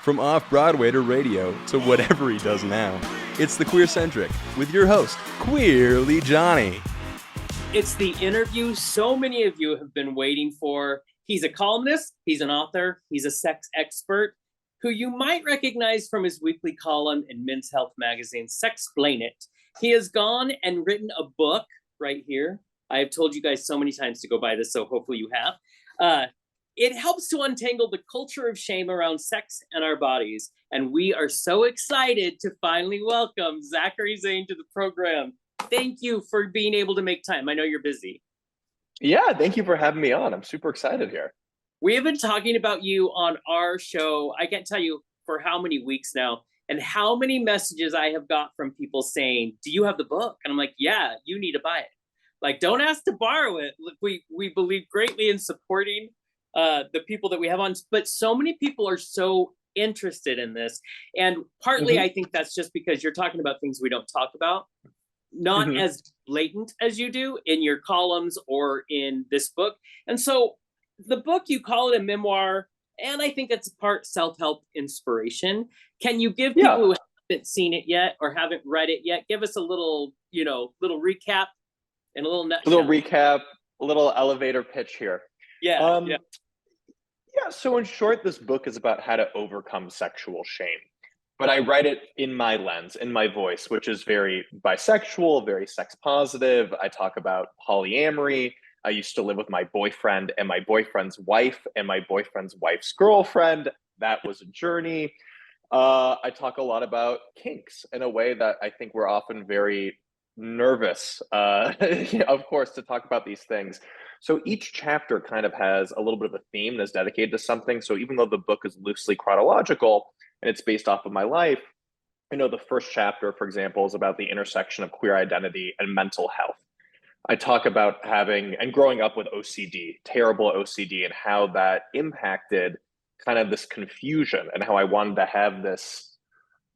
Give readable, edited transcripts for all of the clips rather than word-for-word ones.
From off-Broadway to radio to whatever he does now, it's the QueerCentric with your host, Queerly Jonny. It's the interview so many of you have been waiting for. He's a columnist, he's an author, he's a sex expert, who you might recognize from his weekly column in Men's Health magazine, Sexplain It. He has gone and written a book right here. I have told you guys so many times to go buy this, so hopefully you have. It helps to untangle the culture of shame around sex and our bodies. And we are so excited to finally welcome Zachary Zane to the program. Thank you for being able to make time. I know you're busy. Yeah, thank you for having me on. I'm super excited here. We have been talking about you on our show, I can't tell you for how many weeks now, and how many messages I have got from people saying, do you have the book? And I'm like, yeah, you need to buy it. Like, don't ask to borrow it. We believe greatly in supporting the people that we have on, but so many people are so interested in this. And partly I think that's just because you're talking about things we don't talk about, not as blatant as you do in your columns or in this book. And so the book, you call it a memoir, and I think it's part self-help inspiration. Can you give people who haven't seen it yet or haven't read it yet, give us a little, little recap and a little nutshell? A little recap, a little elevator pitch here. Yeah. So in short, this book is about how to overcome sexual shame. But I write it in my lens, in my voice, which is very bisexual, very sex positive. I talk about polyamory. I used to live with my boyfriend and my boyfriend's wife and my boyfriend's wife's girlfriend. That was a journey. I talk a lot about kinks in a way that I think we're often very nervous, of course, to talk about these things. So each chapter kind of has a little bit of a theme and is dedicated to something. So even though the book is loosely chronological and it's based off of my life, the first chapter, for example, is about the intersection of queer identity and mental health. I talk about having and growing up with OCD, terrible OCD, and how that impacted kind of this confusion and how I wanted to have this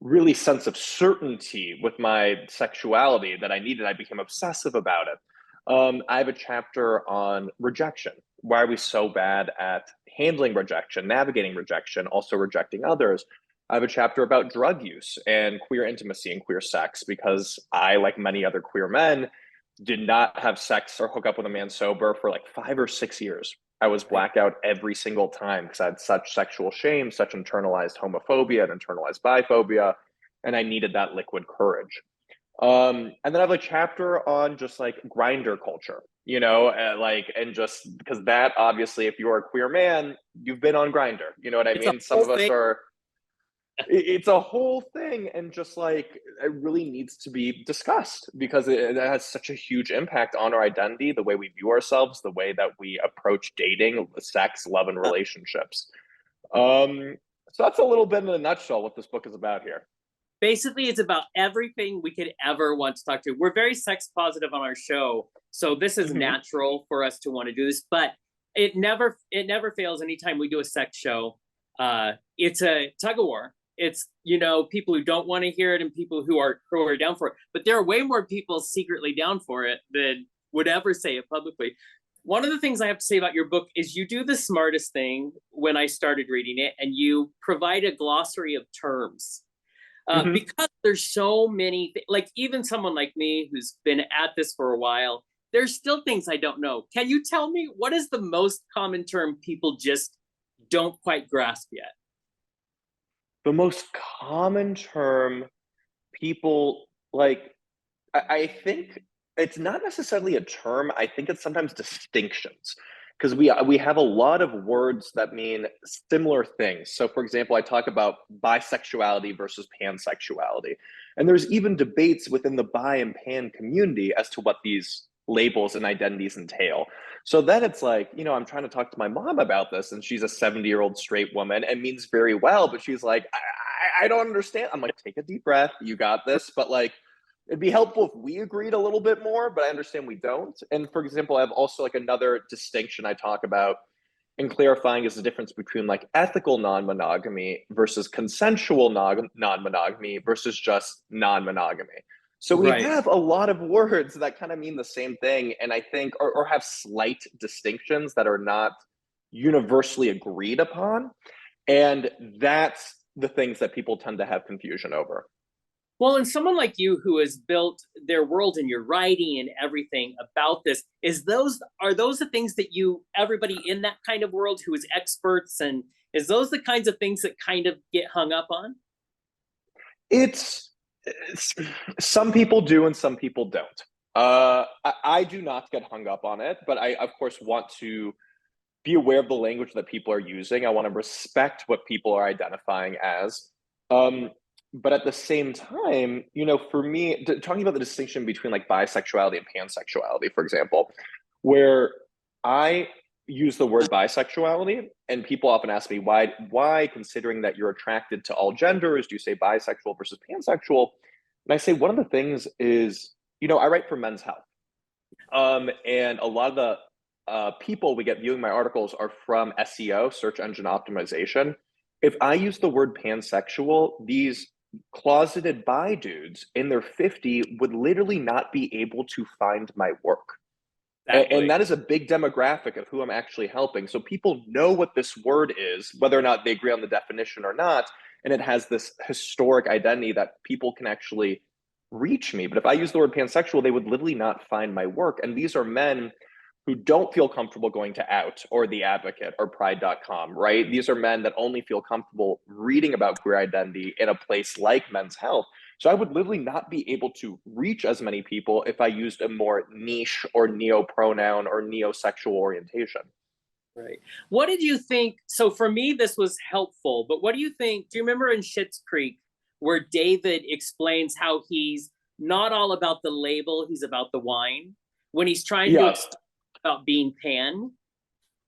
really sense of certainty with my sexuality that I needed. I became obsessive about it. I have a chapter on rejection. Why are we so bad at handling rejection, navigating rejection, also rejecting others? I have a chapter about drug use and queer intimacy and queer sex, because I, like many other queer men, did not have sex or hook up with a man sober for like 5 or 6 years. I was blackout every single time because I had such sexual shame, such internalized homophobia and internalized biphobia, and I needed that liquid courage. And then I have a chapter on just like Grindr culture, and just because that, obviously, if you're a queer man, you've been on Grindr, you know what I mean? Some of us are. It's a whole thing, and just like it really needs to be discussed because it has such a huge impact on our identity, the way we view ourselves, the way that we approach dating, sex, love, and relationships. So that's a little bit in a nutshell what this book is about here. Basically, it's about everything we could ever want to talk to. We're very sex positive on our show, so this is natural for us to want to do this, but it never fails anytime we do a sex show. It's a tug of war. It's, people who don't want to hear it and people who are down for it. But there are way more people secretly down for it than would ever say it publicly. One of the things I have to say about your book is you do the smartest thing when I started reading it, and you provide a glossary of terms. Because there's so many, like even someone like me who's been at this for a while, there's still things I don't know. Can you tell me what is the most common term people just don't quite grasp yet? The most common term people like, I think it's not necessarily a term. I think it's sometimes distinctions, because we have a lot of words that mean similar things. So for example, I talk about bisexuality versus pansexuality. And there's even debates within the bi and pan community as to what these labels and identities entail. So then it's like, I'm trying to talk to my mom about this, and she's a 70-year-old straight woman and means very well, but she's like, I don't understand. I'm like, take a deep breath. You got this. But like, it'd be helpful if we agreed a little bit more, but I understand we don't. And for example, I have also like another distinction I talk about in clarifying is the difference between like ethical non-monogamy versus consensual non-monogamy versus just non-monogamy. So we have a lot of words that kind of mean the same thing, and I think, or have slight distinctions that are not universally agreed upon. And that's the things that people tend to have confusion over. Well, and someone like you who has built their world and your writing and everything about this, are those the things that everybody in that kind of world who is experts, and is those the kinds of things that kind of get hung up on? It's some people do and some people don't. I do not get hung up on it, but I of course want to be aware of the language that people are using. I want to respect what people are identifying as. But at the same time, for me, talking about the distinction between like bisexuality and pansexuality, for example, where I use the word bisexuality, and people often ask me why, considering that you're attracted to all genders, do you say bisexual versus pansexual? And I say one of the things is, I write for Men's Health, and a lot of the people we get viewing my articles are from SEO, search engine optimization. If I use the word pansexual, these closeted bi dudes in their 50 would literally not be able to find my work. Exactly. And that is a big demographic of who I'm actually helping. So people know what this word is, whether or not they agree on the definition or not. And it has this historic identity that people can actually reach me. But if I use the word pansexual, they would literally not find my work. And these are men who don't feel comfortable going to Out or The Advocate or Pride.com, right? These are men that only feel comfortable reading about queer identity in a place like Men's Health. So I would literally not be able to reach as many people if I used a more niche or neo-pronoun or neo-sexual orientation. Right. What did you think? So for me, this was helpful, but what do you think? Do you remember in Schitt's Creek where David explains how he's not all about the label, he's about the wine, when he's trying to explain about being pan?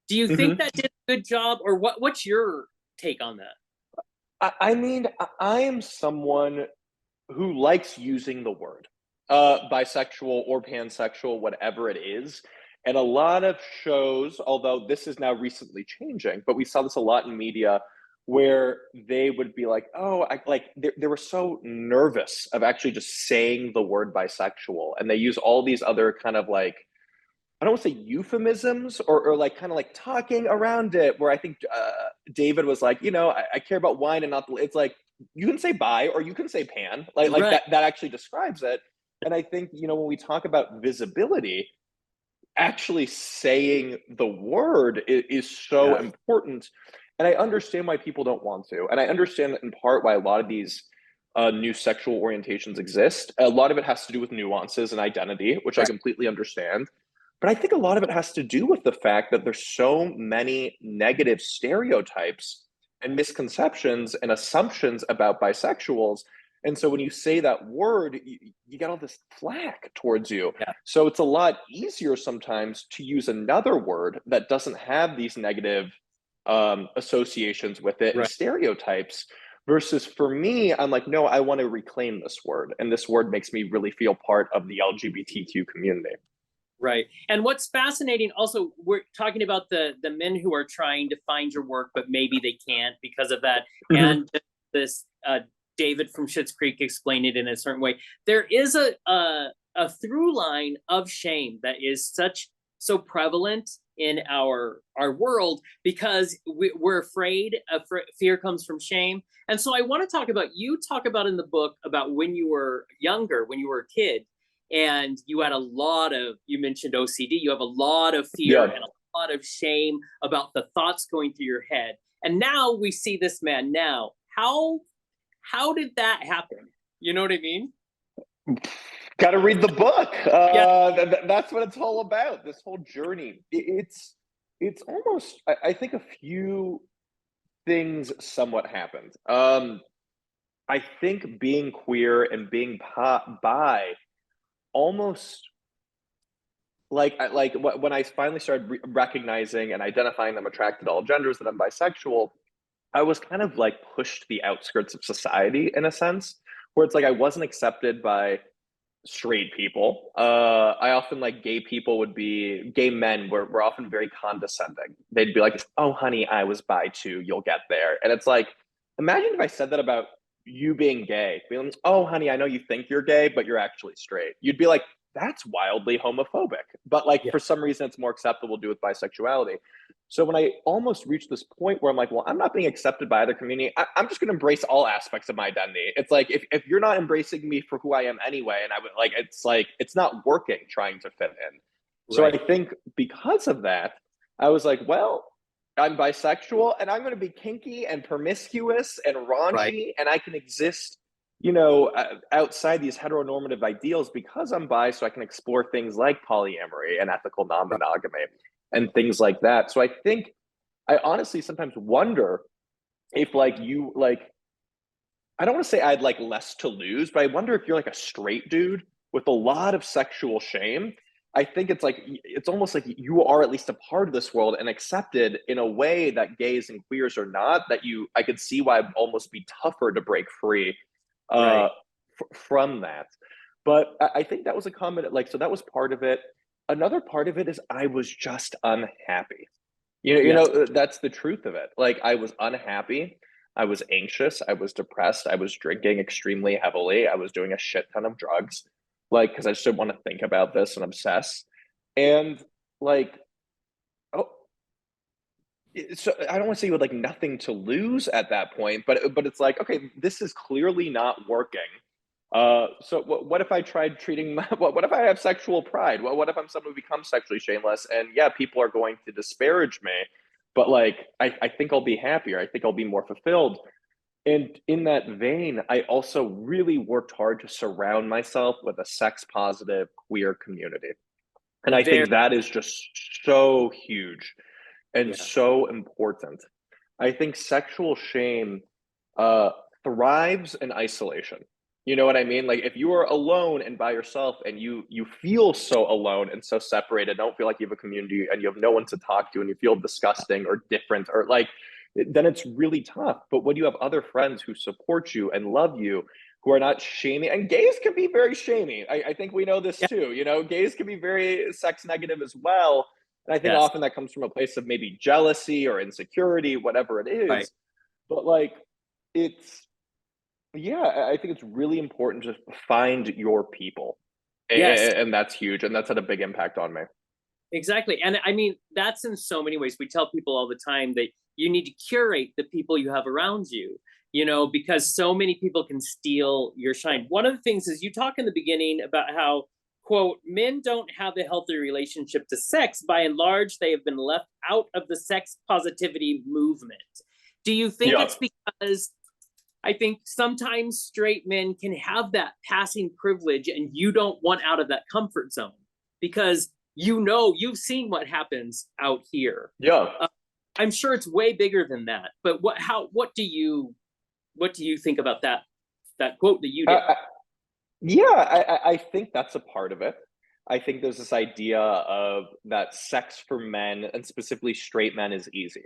Do you think that did a good job, or what's your take on that? I mean, I am someone who likes using the word bisexual or pansexual, whatever it is. And a lot of shows, although this is now recently changing, but we saw this a lot in media where they would be like, oh, they were so nervous of actually just saying the word bisexual. And they use all these other kind of like, I don't want to say euphemisms or like kind of like talking around it, where I think David was like, I care about wine and not the, it's like, you can say bi or you can say pan, like Right. that actually describes it. And I think, when we talk about visibility, actually saying the word is so important. And I understand why people don't want to. And I understand in part why a lot of these new sexual orientations exist. A lot of it has to do with nuances and identity, which I completely understand. But I think a lot of it has to do with the fact that there's so many negative stereotypes and misconceptions and assumptions about bisexuals. And so when you say that word, you get all this flack towards you. Yeah. So it's a lot easier sometimes to use another word that doesn't have these negative associations with it and stereotypes. Versus for me, I'm like, no, I want to reclaim this word. And this word makes me really feel part of the LGBTQ community. Right. And what's fascinating also, we're talking about the men who are trying to find your work, but maybe they can't because of that. And this David from Schitt's Creek explained it in a certain way. There is a through line of shame that is so prevalent in our world because we're afraid. Fear comes from shame. And so I want to talk about, you talk about in the book about when you were younger, when you were a kid, and you had you mentioned OCD, you have a lot of fear and a lot of shame about the thoughts going through your head. And now we see this man now. How did that happen? You know what I mean? Got to read the book. That's what it's all about. This whole journey. It's almost, I think a few things somewhat happened. I think being queer and being bi almost like when I finally started recognizing and identifying that I'm attracted to all genders, that I'm bisexual, I was kind of like pushed to the outskirts of society in a sense, where it's like I wasn't accepted by straight people. I often gay men were often very condescending. They'd be like, oh honey, I was bi too, you'll get there. And it's like, imagine if I said that about you being gay, being, oh honey, I know you think you're gay, but you're actually straight. You'd be like, that's wildly homophobic. But like, Yeah. for some reason, it's more acceptable to do with bisexuality. So when I almost reached this point where I'm like, well, I'm not being accepted by either community, I'm just going to embrace all aspects of my identity. It's like, if you're not embracing me for who I am anyway, and I would like, it's not working trying to fit in. So I Right. think because of that, I was like, well, I'm bisexual and I'm going to be kinky and promiscuous and Right. raunchy, and I can exist, outside these heteronormative ideals because I'm bi, so I can explore things like polyamory and ethical Right. non-monogamy and things like that. So I think I honestly sometimes wonder if I don't want to say I had like less to lose, but I wonder if you're like a straight dude with a lot of sexual shame. I think it's almost like you are at least a part of this world and accepted in a way that gays and queers are not. I could see why it'd almost be tougher to break free uh, Right. from that. But I think that was a comment. Like, so that was part of it. Another part of it is I was just unhappy. Yes. That's the truth of it. Like, I was unhappy. I was anxious. I was depressed. I was drinking extremely heavily. I was doing a shit ton of drugs, like, because I just didn't want to think about this and obsess. And like, oh, so I don't want to say with like nothing to lose at that point, but it's like, okay, this is clearly not working. So what if I tried treating what if I have sexual pride? What if I'm someone who becomes sexually shameless? And yeah, people are going to disparage me, but like, I think I'll be happier. I think I'll be more fulfilled. And in that vein, I also really worked hard to surround myself with a sex positive queer community. And I Very. think that is just so huge and Yeah. so important. I think sexual shame uh, thrives in isolation. You know what I mean? Like, if you are alone and by yourself and you feel so alone and so separated, don't feel like you have a community and you have no one to talk to and you feel disgusting or different or like, then it's really tough. But when you have other friends who support you and love you, who are not shaming, and gays can be very shaming. I think we know this Yeah. too. Gays can be very sex negative as well. And I think Yes. often that comes from a place of maybe jealousy or insecurity, whatever it Right. is. But like, it's, yeah, I think it's really important to find your people. Yes. And that's huge. And that's had a big impact on me. Exactly. And I mean, that's in so many ways. We tell people all the time that you need to curate the people you have around you, because so many people can steal your shine. One of the things is you talk in the beginning about how, quote, men don't have a healthy relationship to sex. By and large, they have been left out of the sex positivity movement. Do you think Yeah. it's because I think sometimes straight men can have that passing privilege and you don't want out of that comfort zone because you've seen what happens out here. Yeah. I'm sure it's way bigger than that. But what do you think about that quote that you did? Yeah, I think that's a part of it. I think there's this idea of that sex for men and specifically straight men is easy.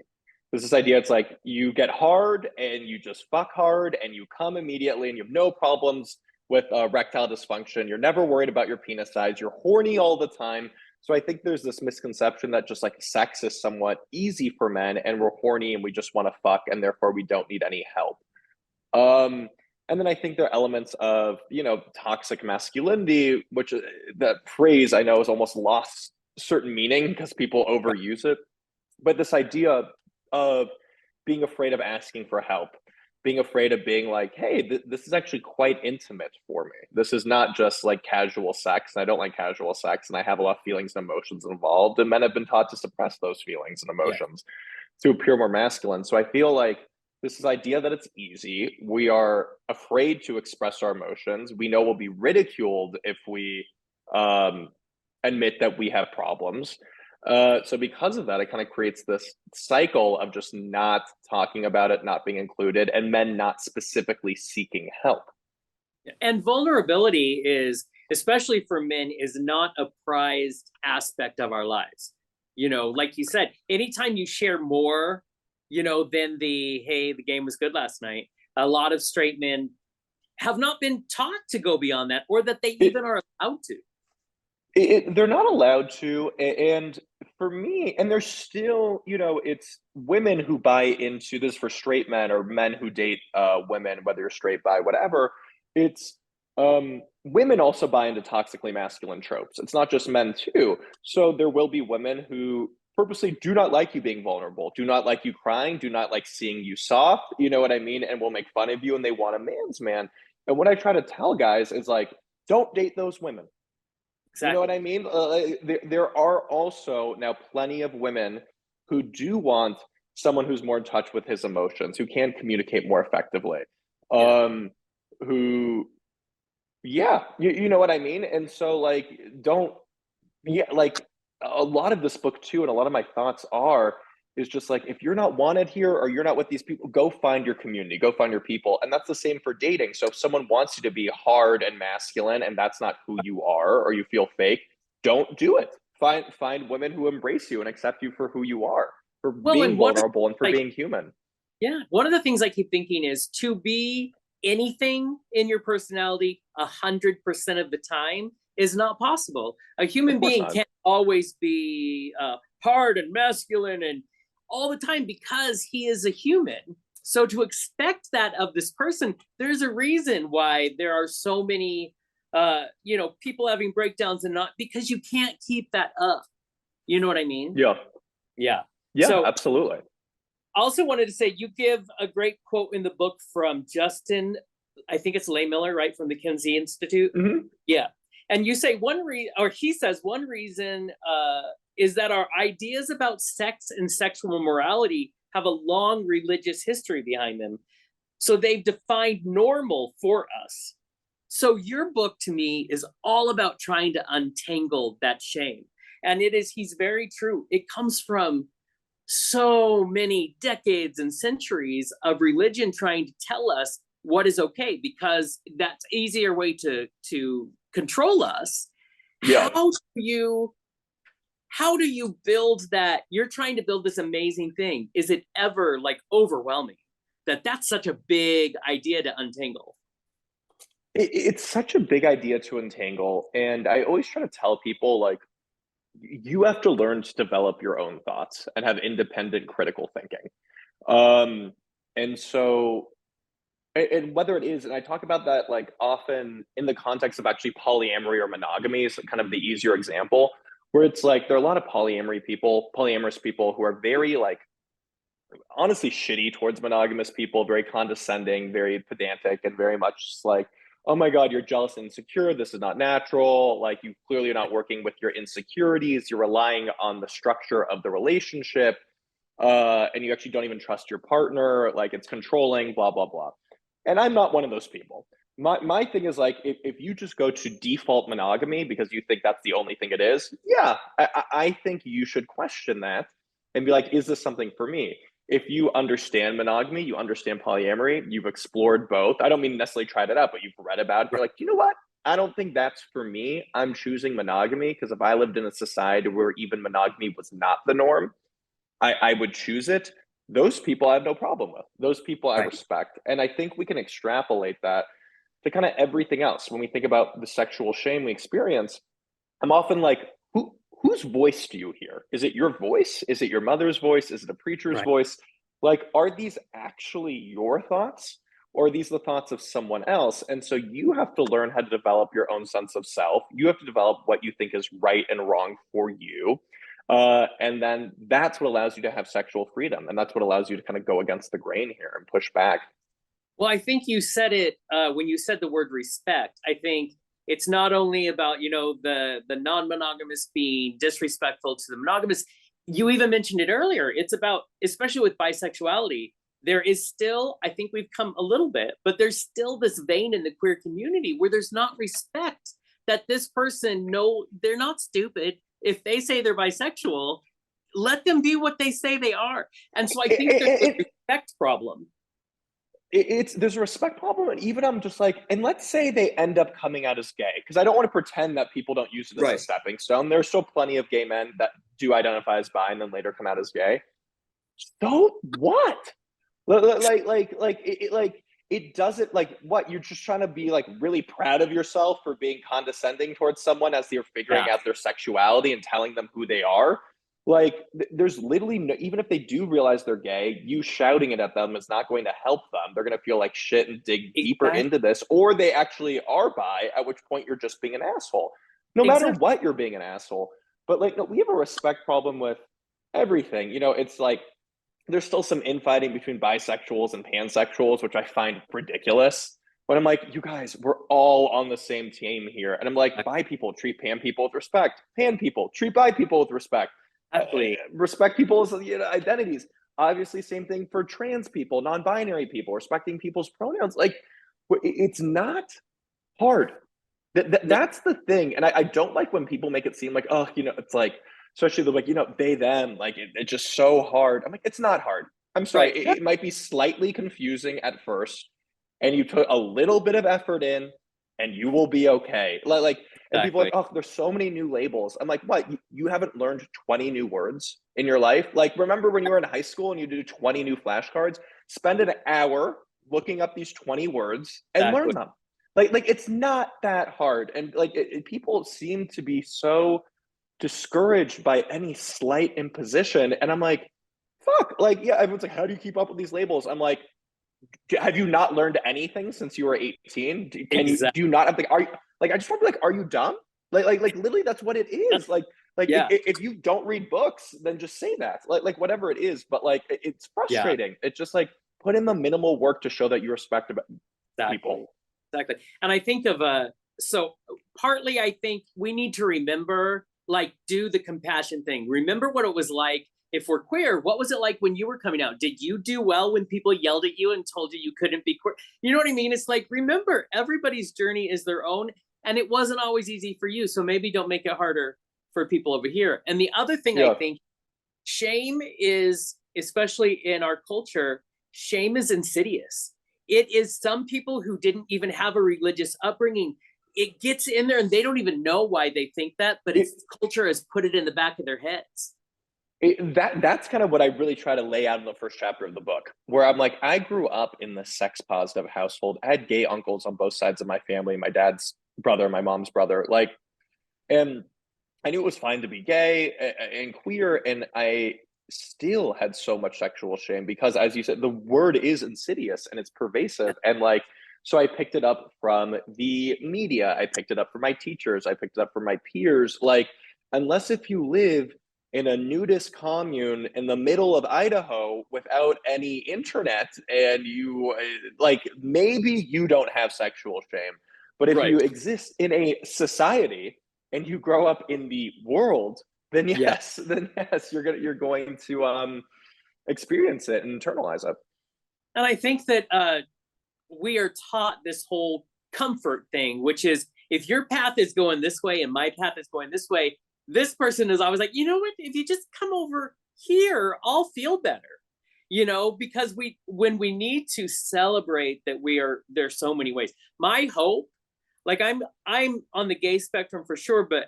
There's this idea it's like you get hard and you just fuck hard and you come immediately and you have no problems with erectile dysfunction. You're never worried about your penis size. You're horny all the time. So I think there's this misconception that just like sex is somewhat easy for men and we're horny and we just want to fuck and therefore we don't need any help. Um, and then I think there are elements of, toxic masculinity, which that phrase I know has almost lost certain meaning because people overuse it. But this idea of being afraid of asking for help, being afraid of being like, hey, this is actually quite intimate for me. This is not just like casual sex. And I don't like casual sex. And I have a lot of feelings and emotions involved. And men have been taught to suppress those feelings and Yeah. emotions to appear more masculine. So I feel like this idea that it's easy. We are afraid to express our emotions. We know we'll be ridiculed if we um, admit that we have problems. So because of that, it kind of creates this cycle of just not talking about it, not being included, and men not specifically seeking help. And vulnerability is, especially for men, is not a prized aspect of our lives. Like you said, anytime you share more, than hey, the game was good last night, a lot of straight men have not been taught to go beyond that or that they even are allowed to. They're not allowed to. And for me, and there's still, it's women who buy into this for straight men or men who date women, whether you're straight, bi, whatever. It's women also buy into toxically masculine tropes. It's not just men too. So there will be women who purposely do not like you being vulnerable, do not like you crying, do not like seeing you soft, you know what I mean? And will make fun of you, and they want a man's man. And what I try to tell guys is like, don't date those women. Exactly. You know what I mean? There are also now plenty of women who do want someone who's more in touch with his emotions, who can communicate more effectively, who, yeah, you know what I mean? And so like, don't, yeah, like a lot of this book too, and a lot of my thoughts is just like, if you're not wanted here or you're not with these people, go find your community, go find your people. And that's the same for dating. So if someone wants you to be hard and masculine and that's not who you are, or you feel fake, don't do it. Find women who embrace you and accept you for who you are, for being vulnerable and for being human. Yeah. One of the things I keep thinking is to be anything in your personality 100% of the time is not possible. A human being can't always be hard and masculine and all the time because he is a human. So to expect that of this person, there's a reason why there are so many, people having breakdowns and not, because you can't keep that up. You know what I mean? Yeah. Yeah. Yeah, so, absolutely. I also wanted to say, you give a great quote in the book from Justin, I think it's Lehmiller, right? From the Kinsey Institute. Mm-hmm. Yeah. And you say he says one reason is that our ideas about sex and sexual morality have a long religious history behind them. So they've defined normal for us. So your book to me is all about trying to untangle that shame. And he's very true. It comes from so many decades and centuries of religion trying to tell us what is okay, because that's easier way to control us. Yeah. How do you build that? You're trying to build this amazing thing. Is it ever like overwhelming that's such a big idea to untangle? It's such a big idea to untangle. And I always try to tell people, like, you have to learn to develop your own thoughts and have independent critical thinking. And so, and whether it is, and I talk about that like often in the context of actually polyamory or monogamy is kind of the easier example, where it's like there are a lot of polyamorous people who are very like honestly shitty towards monogamous people, very condescending, very pedantic, and very much just like, oh my God, you're jealous and insecure. This is not natural. Like, you clearly are not working with your insecurities. You're relying on the structure of the relationship. And you actually don't even trust your partner. Like, it's controlling, blah, blah, blah. And I'm not one of those people. My thing is like, if you just go to default monogamy because you think that's the only thing it is, yeah, I think you should question that and be like, is this something for me? If you understand monogamy, you understand polyamory, you've explored both. I don't mean necessarily tried it out, but you've read about it. You're like, you know what? I don't think that's for me. I'm choosing monogamy because if I lived in a society where even monogamy was not the norm, I would choose it. Those people I have no problem with. Those people I respect. And I think we can extrapolate that to kind of everything else. When we think about the sexual shame we experience, I'm often like, whose voice do you hear? Is it your voice? Is it your mother's voice? Is it a preacher's voice? Like, are these actually your thoughts, or are these the thoughts of someone else? And so you have to learn how to develop your own sense of self. You have to develop what you think is right and wrong for you. And then that's what allows you to have sexual freedom. And that's what allows you to kind of go against the grain here and push back. Well, I think you said it when you said the word respect. I think it's not only about, the non-monogamous being disrespectful to the monogamous. You even mentioned it earlier. It's about, especially with bisexuality, there is still, I think we've come a little bit, but there's still this vein in the queer community where there's not respect that this person, they're not stupid. If they say they're bisexual, let them be what they say they are. And so I think there's a respect problem. There's a respect problem, and even I'm just like, and let's say they end up coming out as gay, because I don't want to pretend that people don't use it as a stepping stone. There's still plenty of gay men that do identify as bi and then later come out as gay. So what? It doesn't, like, what, you're just trying to be like really proud of yourself for being condescending towards someone as they're figuring out their sexuality and telling them who they are. like there's literally no, even if they do realize they're gay, you shouting it at them is not going to help them. They're going to feel like shit and dig deeper into this, or they actually are bi, at which point you're just being an asshole. No matter what, you're being an asshole. But like, no, we have a respect problem with everything. You know, it's like there's still some infighting between bisexuals and pansexuals, which I find ridiculous. But I'm like, you guys, we're all on the same team here. And I'm like, bi people treat pan people with respect. Pan people treat bi people with respect. Respect people's identities. Obviously, same thing for trans people, non-binary people, respecting people's pronouns. Like, it's not hard. That's the thing. And I don't like when people make it seem like, oh, you know, it's like, especially the like, you know, they, them, like it's just so hard. I'm like, it's not hard. I'm sorry. It might be slightly confusing at first, and you put a little bit of effort in and you will be okay. Like, and people are like, oh, there's so many new labels. I'm like, what? You haven't learned 20 new words in your life? Like, remember when you were in high school and you do 20 new flashcards? Spend an hour looking up these 20 words and learn them. Like it's not that hard. And like people seem to be so discouraged by any slight imposition. And I'm like, fuck, like, yeah, everyone's like, how do you keep up with these labels? I'm like, have you not learned anything since you were 18? Can you, do you not have the, are you, like, I just want to be like, are you dumb? Like literally that's what it is. Like if you don't read books, then just say that, like whatever it is. But like, it's frustrating. It's just like, put in the minimal work to show that you respect people. Exactly. And I think of so partly I think we need to remember, like, do the compassion thing. Remember what it was like if we're queer. What was it like when you were coming out? Did you do well when people yelled at you and told you couldn't be queer? You know what I mean? It's like, remember, everybody's journey is their own, and it wasn't always easy for you. So maybe don't make it harder for people over here. And the other thing I think, shame is, especially in our culture, shame is insidious. It is some people who didn't even have a religious upbringing. It gets in there and they don't even know why they think that, but it's culture has put it in the back of their heads. That's kind of what I really try to lay out in the first chapter of the book, where I'm like, I grew up in the sex positive household. I had gay uncles on both sides of my family, my dad's brother, my mom's brother, like, and I knew it was fine to be gay and queer, and I still had so much sexual shame because, as you said, the word is insidious and it's pervasive. And like, so I picked it up from the media, I picked it up from my teachers, I picked it up from my peers. Like, unless if you live in a nudist commune in the middle of Idaho without any internet, and you like, maybe you don't have sexual shame. But if you exist in a society and you grow up in the world, then yes, you're going to experience it and internalize it. And I think that we are taught this whole comfort thing, which is, if your path is going this way and my path is going this way, this person is always like, you know what, if you just come over here, I'll feel better. You know, because when we need to celebrate that there's so many ways. My hope, like, I'm on the gay spectrum for sure, but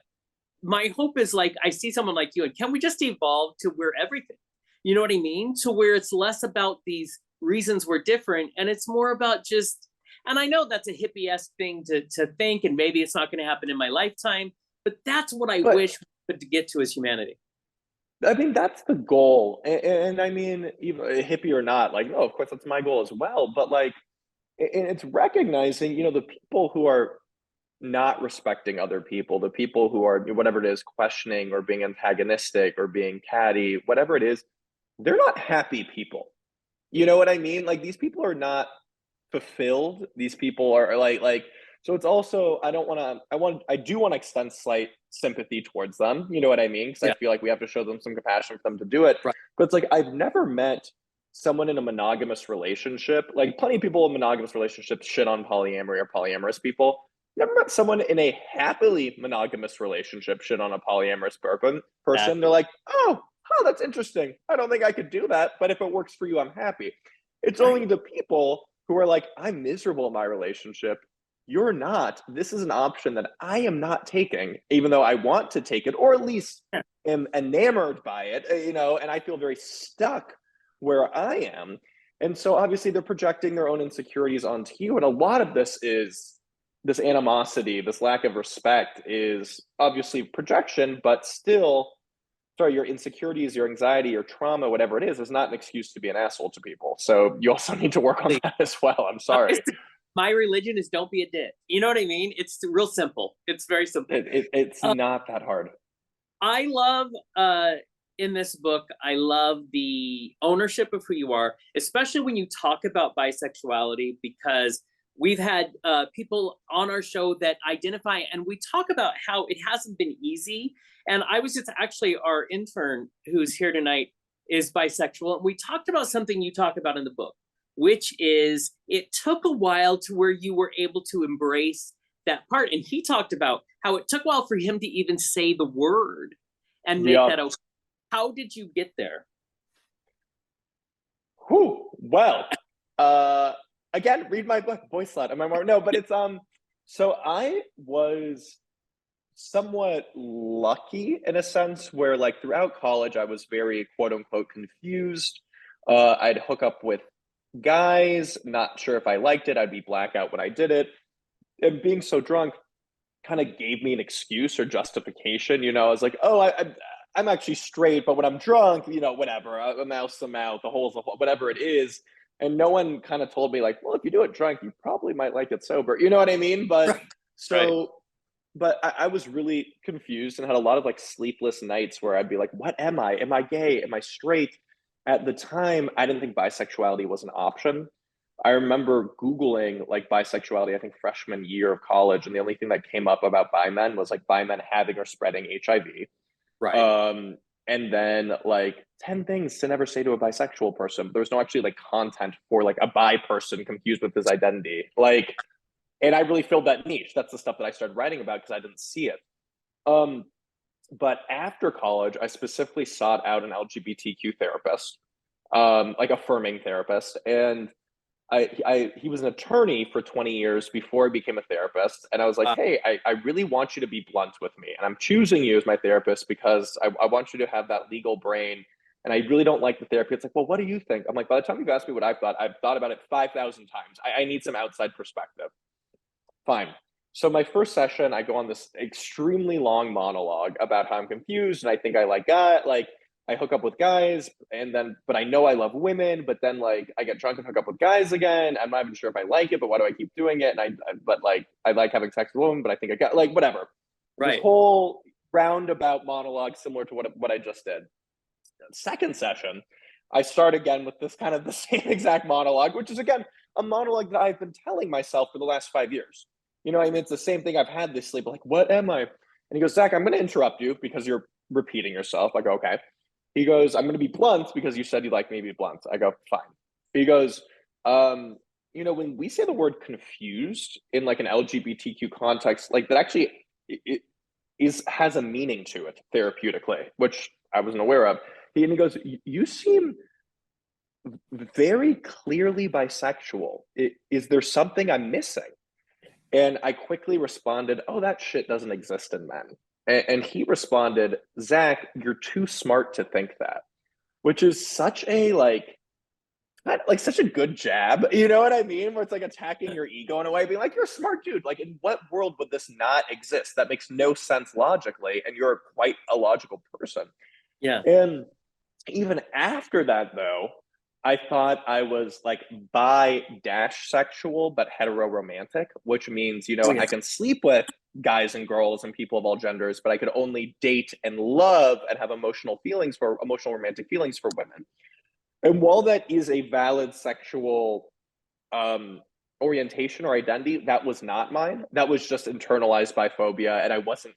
my hope is, like, I see someone like you, and can we just evolve to where everything, you know what I mean? To where it's less about these reasons we're different, and it's more about just, and I know that's a hippie-esque thing to think, and maybe it's not going to happen in my lifetime, but that's what I wish we could get to as humanity. I mean, that's the goal. And I mean, even hippie or not, like, no, of course, that's my goal as well. But like, and it's recognizing, you know, the people who are not respecting other people, the people who are, whatever it is, questioning or being antagonistic or being catty, whatever it is, they're not happy people. You know what I mean? Like, these people are not fulfilled. These people are like, so it's also, I do want to extend slight sympathy towards them. You know what I mean? Because I feel like we have to show them some compassion for them to do it. Right. But it's like, I've never met someone in a monogamous relationship. Like, plenty of people in monogamous relationships shit on polyamory or polyamorous people. Never met someone in a happily monogamous relationship shit on a polyamorous person. They're like, oh, that's interesting. I don't think I could do that, but if it works for you, I'm happy. It's only the people who are like, I'm miserable in my relationship. You're not. This is an option that I am not taking, even though I want to take it, or at least am enamored by it, you know, and I feel very stuck where I am. And so obviously they're projecting their own insecurities onto you. And a lot of this animosity, this lack of respect is obviously projection, but still your insecurities, your anxiety, your trauma, whatever it is not an excuse to be an asshole to people. So you also need to work on that as well. I'm sorry. My religion is don't be a dick. You know what I mean? It's real simple. It's very simple. It's not that hard. I love in this book, I love the ownership of who you are, especially when you talk about bisexuality, because we've had people on our show that identify, and we talk about how it hasn't been easy. And I was just actually, our intern who's here tonight is bisexual. And we talked about something you talk about in the book, which is it took a while to where you were able to embrace that part. And he talked about how it took a while for him to even say the word and make that okay. How did you get there? Well, again, read my book, BoySlut. Am I more? No, but it's so I was somewhat lucky in a sense where, like, throughout college I was very quote unquote confused. I'd hook up with guys, not sure if I liked it, I'd be blackout when I did it. And being so drunk kind of gave me an excuse or justification. I was like, oh, I'm actually straight, but when I'm drunk, whatever, a mouth's a mouth, a hole's a hole, whatever it is. And no one kind of told me, like, well, if you do it drunk, you probably might like it sober. You know what I mean? But but I was really confused and had a lot of like sleepless nights where I'd be like, what am I? Am I gay? Am I straight? At the time, I didn't think bisexuality was an option. I remember Googling like bisexuality, I think freshman year of college, and the only thing that came up about bi men was like bi men having or spreading HIV. Right. And then like 10 things to never say to a bisexual person. There was no actually like content for like a bi person confused with his identity. Like, and I really filled that niche. That's the stuff that I started writing about because I didn't see it. But after college, I specifically sought out an LGBTQ therapist, like affirming therapist. And he was an attorney for 20 years before he became a therapist. And I was like, hey, I really want you to be blunt with me. And I'm choosing you as my therapist because I want you to have that legal brain. And I really don't like the therapy. It's like, well, what do you think? I'm like, by the time you've asked me what I've thought about it 5,000 times. I need some outside perspective. Fine. So my first session, I go on this extremely long monologue about how I'm confused and I think I like guys, like I hook up with guys, and then, but I know I love women, but then like I get drunk and hook up with guys again. I'm not even sure if I like it, but why do I keep doing it? And but like I like having sex with women, but I think I got like whatever. Right. This whole roundabout monologue similar to what I just did. Second session, I start again with this kind of the same exact monologue, which is again a monologue that I've been telling myself for the last 5 years. I mean, it's the same thing I've had this sleep. Like, what am I? And he goes, Zach, I'm going to interrupt you because you're repeating yourself. I go, okay. He goes, I'm going to be blunt because you said you'd like me to be blunt. I go, fine. He goes, when we say the word confused in like an LGBTQ context, like that actually has a meaning to it therapeutically, which I wasn't aware of. And he goes, you seem very clearly bisexual. Is there something I'm missing? And I quickly responded, oh, that shit doesn't exist in men. And he responded, Zach, you're too smart to think that, which is such a such a good jab. You know what I mean? Where it's like attacking your ego in a way, being like, you're a smart dude. Like, in what world would this not exist? That makes no sense logically. And you're quite a logical person. Yeah. And even after that, though, I thought I was like bi-sexual, but hetero-romantic, which means, I can sleep with guys and girls and people of all genders, but I could only date and love and have emotional romantic feelings for women. And while that is a valid sexual orientation or identity, that was not mine. That was just internalized biphobia, and I wasn't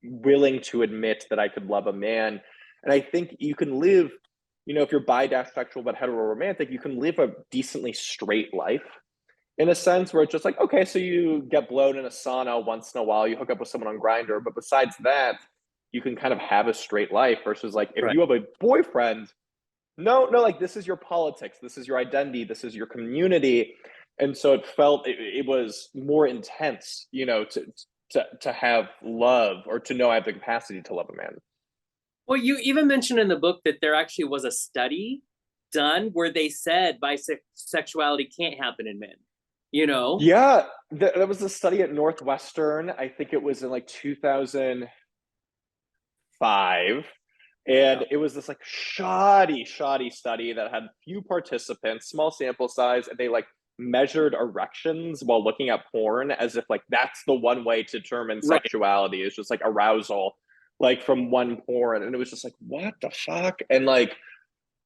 willing to admit that I could love a man. And I think you can live, if you're bi-sexual but hetero-romantic, you can live a decently straight life in a sense where it's just like, okay, so you get blown in a sauna once in a while, you hook up with someone on Grindr, but besides that, you can kind of have a straight life versus like if you have a boyfriend, no, like this is your politics, this is your identity, this is your community. And so it felt it was more intense, to have love or to know I have the capacity to love a man. Well, you even mentioned in the book that there actually was a study done where they said bisexuality can't happen in men, Yeah, there was a study at Northwestern. I think it was in like 2005. And it was this like shoddy study that had few participants, small sample size, and they like measured erections while looking at porn as if like that's the one way to determine Right. sexuality is just like arousal, like from one porn. And it was just like, what the fuck? And like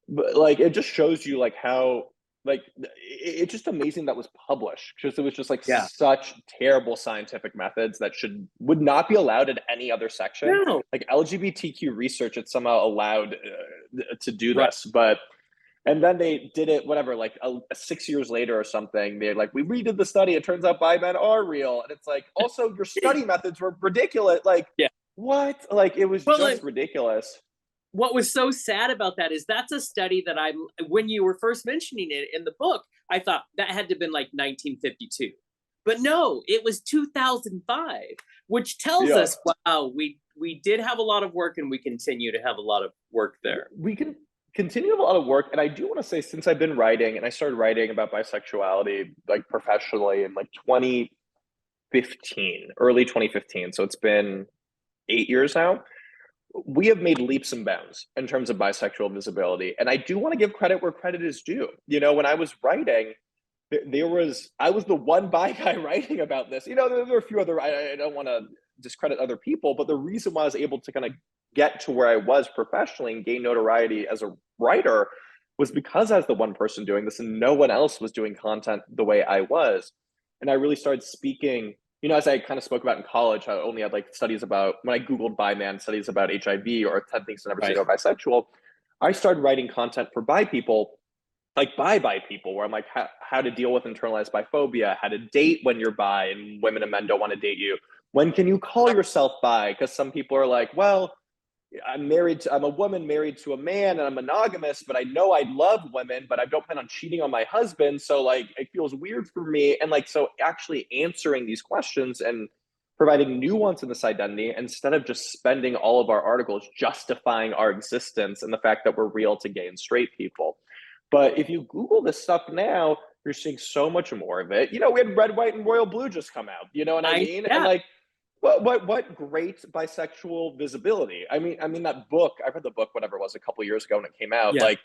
it just shows you like how like it's just amazing that was published because it was just like Yeah. such terrible scientific methods that would not be allowed in any other section. No. Like LGBTQ research, it's somehow allowed to do Right. this, but and then they did it whatever like 6 years later or something. They're like, we redid the study, it turns out bi men are real. And it's like, also your study methods were ridiculous. Like, Yeah. what? Like it was just ridiculous. What was so sad about that is that's a study that when you were first mentioning it in the book, I thought that had to have been like 1952. But no, it was 2005, which tells us, wow, we did have a lot of work and we continue to have a lot of work there. We can continue a lot of work. And I do want to say, since I've been writing and I started writing about bisexuality, like professionally in like 2015, early 2015. So it's been 8 years now. We have made leaps and bounds in terms of bisexual visibility. And I do want to give credit where credit is due. You know, when I was writing, I was the one bi guy writing about this. You know, there were a few other, I don't want to discredit other people, but the reason why I was able to kind of get to where I was professionally and gain notoriety as a writer was because I was the one person doing this and no one else was doing content the way I was. And I really started speaking, you know, as I kind of spoke about in college, I only had like studies about, when I Googled bi man, studies about HIV or 10 things to never say no bisexual. I started writing content for bi people, like bi people, where I'm like, how to deal with internalized biphobia, how to date when you're bi and women and men don't want to date you. When can you call yourself bi? Because some people are like, well, I'm a woman married to a man and I'm monogamous, but I know I love women, but I don't plan on cheating on my husband. So like, it feels weird for me. And like, so actually answering these questions and providing nuance in this identity instead of just spending all of our articles justifying our existence and the fact that we're real to gay and straight people. But if you Google this stuff now, you're seeing so much more of it. You know, we had Red, White, and Royal Blue just come out. You know what I mean? Yeah. And like, what great bisexual visibility. I mean that book, I read the book, whatever it was, a couple of years ago when it came out. Like,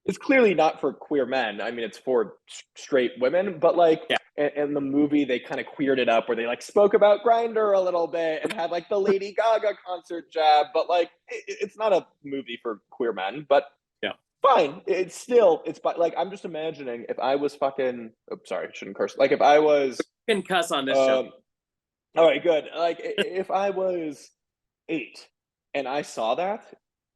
it's clearly not for queer men. I mean, it's for straight women, but like, in the movie, they kind of queered it up where they like spoke about Grindr a little bit and had like the Lady Gaga concert jab, but like, it's not a movie for queer men, but fine. It's like, I'm just imagining if I was fucking, sorry, I shouldn't curse. Like if I was. You can cuss on this show. All right, good. Like if I was 8 and I saw that,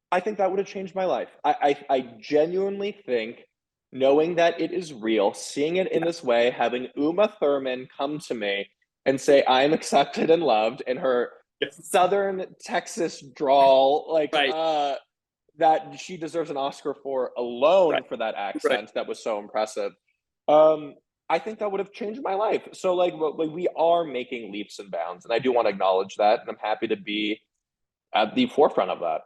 I think that would have changed my life. I genuinely think knowing that it is real, seeing it in this way, having Uma Thurman come to me and say, I am accepted and loved in her Southern Texas drawl, like that she deserves an Oscar for alone for that accent. That was so impressive. I think that would have changed my life. So like we are making leaps and bounds, and I do want to acknowledge that, and I'm happy to be at the forefront of that.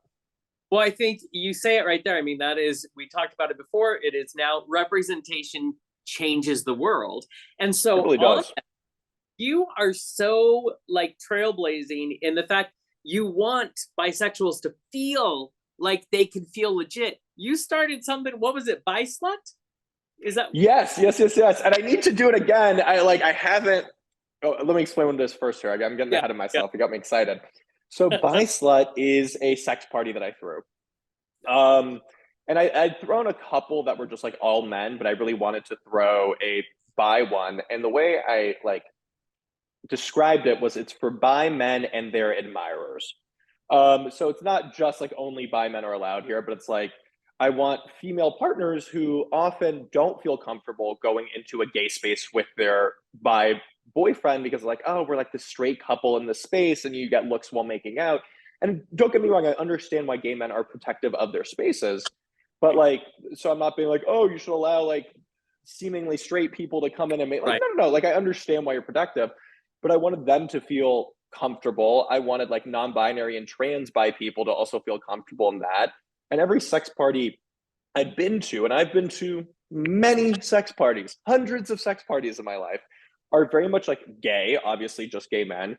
Well, I think you say it right there. I mean, that is, we talked about it before. It is now representation changes the world. And so it really does. You are so like trailblazing in the fact you want bisexuals to feel like they can feel legit. You started something, what was it, BoySlut? Is that? Yes. And I need to do it again. I haven't. Oh, let me explain what this first here. I'm getting ahead of myself. It got me excited. So BoySlut is a sex party that I threw. And I'd thrown a couple that were just like all men, but I really wanted to throw a bi one. And the way I like described it was it's for bi men and their admirers. So it's not just like only bi men are allowed here, but it's like, I want female partners who often don't feel comfortable going into a gay space with their bi boyfriend because like, oh, we're like the straight couple in this space and you get looks while making out. And don't get me wrong, I understand why gay men are protective of their spaces, but like, so I'm not being like, oh, you should allow like seemingly straight people to come in and make like, no. Like I understand why you're protective, but I wanted them to feel comfortable. I wanted like non-binary and trans bi people to also feel comfortable in that. And every sex party I'd been to, and I've been to many sex parties, hundreds of sex parties in my life, are very much like gay, obviously just gay men,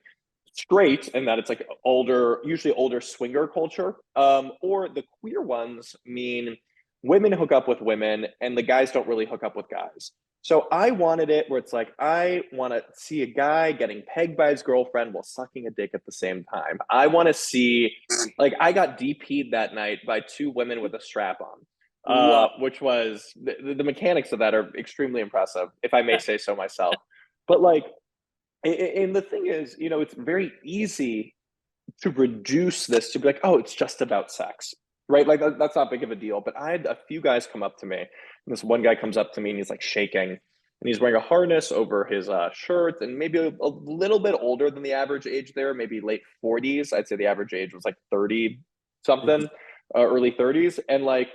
straight in that it's like older, usually older swinger culture, or the queer ones mean women hook up with women and the guys don't really hook up with guys. So I wanted it where it's like, I want to see a guy getting pegged by his girlfriend while sucking a dick at the same time. I want to see, like, I got DP'd that night by two women with a strap on, which was the mechanics of that are extremely impressive, if I may say so myself. But like, and the thing is, you know, it's very easy to reduce this to be like, oh, it's just about sex, right? Like that's not big of a deal. But I had a few guys come up to me, and this one guy comes up to me and he's like shaking, and he's wearing a harness over his shirt, and maybe a little bit older than the average age there, maybe late 40s. I'd say the average age was like 30 something, early 30s, and like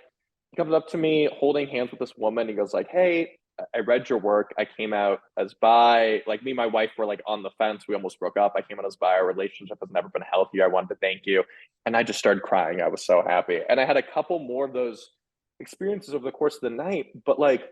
he comes up to me holding hands with this woman. He goes like, hey, I read your work. I came out as bi. Like me and my wife were like on the fence. We almost broke up. I came out as bi. Our relationship has never been healthier. I wanted to thank you. And I just started crying. I was so happy. And I had a couple more of those experiences over the course of the night. But like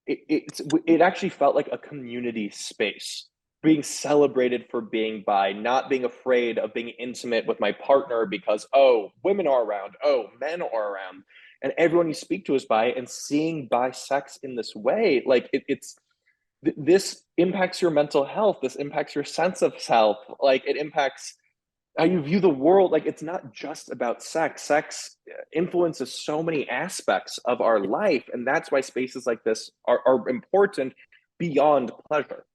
it actually felt like a community space, being celebrated for being bi, not being afraid of being intimate with my partner because, oh, women are around. Oh, men are around. And everyone you speak to is bi, and seeing bisex in this way, like this impacts your mental health. This impacts your sense of self. Like it impacts how you view the world. Like it's not just about sex. Sex influences so many aspects of our life, and that's why spaces like this are important beyond pleasure.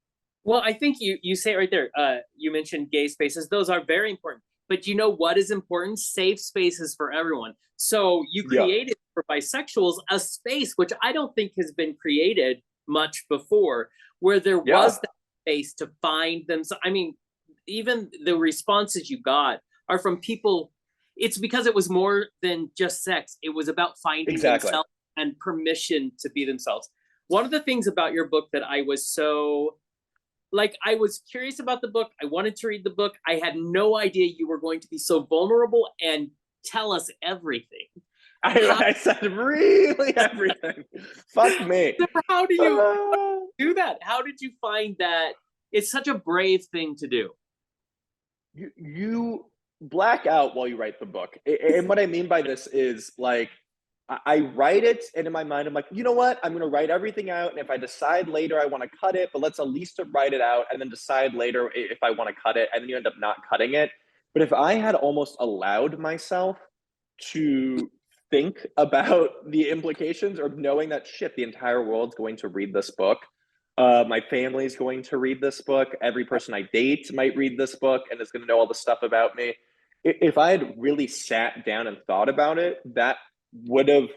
Well, I think you say it right there. You mentioned gay spaces; those are very important. But you know what is important? Safe spaces for everyone. So you created for bisexuals a space which I don't think has been created much before, where there was that space to find them. So I mean, even the responses you got are from people. It's because it was more than just sex. It was about finding themselves and permission to be themselves. One of the things about your book that I was so like, I was curious about the book. I wanted to read the book. I had no idea you were going to be so vulnerable and tell us everything. I said really everything. Fuck me. How do you do that? How did you find that? It's such a brave thing to do. You black out while you write the book. And what I mean by this is like, I write it, and in my mind, I'm like, you know what? I'm going to write everything out. And if I decide later I want to cut it, but let's at least write it out and then decide later if I want to cut it. And then you end up not cutting it. But if I had almost allowed myself to think about the implications, or knowing that shit, the entire world's going to read this book. My family's going to read this book. Every person I date might read this book and is going to know all the stuff about me. If I had really sat down and thought about it, that would have